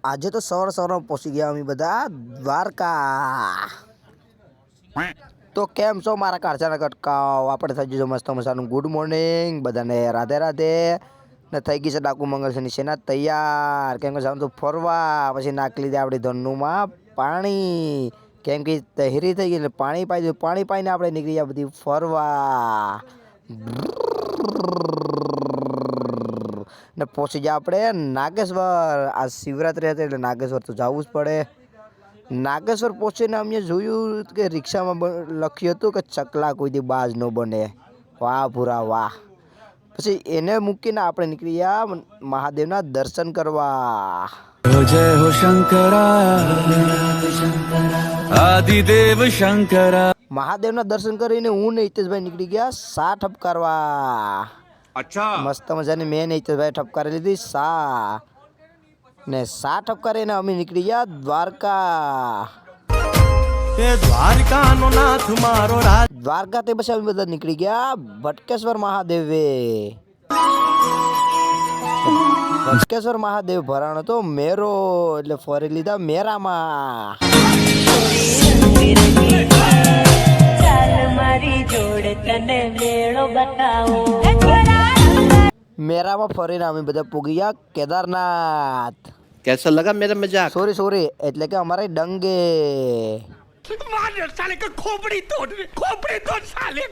આજે તો સવારમાં પહોંચી ગયા અમે બધા દ્વારકા। તો કેમ છો મારા કારચાના કટકાઓ? આપણે થઈ ગયું મસ્ત મજાનું ગુડ મોર્નિંગ બધાને, રાધે રાધે ને થઈ ગઈ છે ડાકુ મંગળ છે નિશેના તૈયાર, કેમ કે જવાનું તો ફરવા। પછી નાખી લીધી આપણી ધનુમાં પાણી, કેમ કે તહેરી થઈ ગઈ એટલે પાણી પાઈ દીધું। પાણી પાઈને આપણે નીકળી ગયા બધી ફરવા ને પહોંચી ગયા આપણે નાગેશ્વર। આ શિવરાત્રી હતી એટલે નાગેશ્વર તો જવું જ પડે। નાગેશ્વર પહોંચીને અમે જોયું કે રિક્ષામાં લખ્યું હતું કે ચકલા કોઈ દી બાજ ન બને। વાહ ભૂરા વાહ। પછી એને મૂકીને આપણે નીકળી ગયા મહાદેવના દર્શન કરવા। जय हो शंकरा आदिदेव शंकरा। મહાદેવના દર્શન કરીને હું ને હિતેશભાઈ નીકળી ગયા સા ઠપકારવા। अच्छा મસ્ત મજાની મેં ને હિતેશભાઈ ઠપકારી લીધી સા, ને સા ઠપકારીને અમે નીકળી ગયા દ્વારકા। द्वारका नो नाथ मारो राज। દ્વારકાથી પછી અમે બધા નીકળી ગયા ભટકેશ્વર મહાદેવે। ભટકેશ્વર મહાદેવ ભરાણો તો મેરો એટલે ફરી લીધા મેરામાં। મેરામાં ફરીને અમે બધા પૂગી ગયા કેદારનાથ। कैसा लगा मेरा मजाक? સોરી એટલે કે અમારે ડંગે। साले का खोपड़ी तोड़ साले।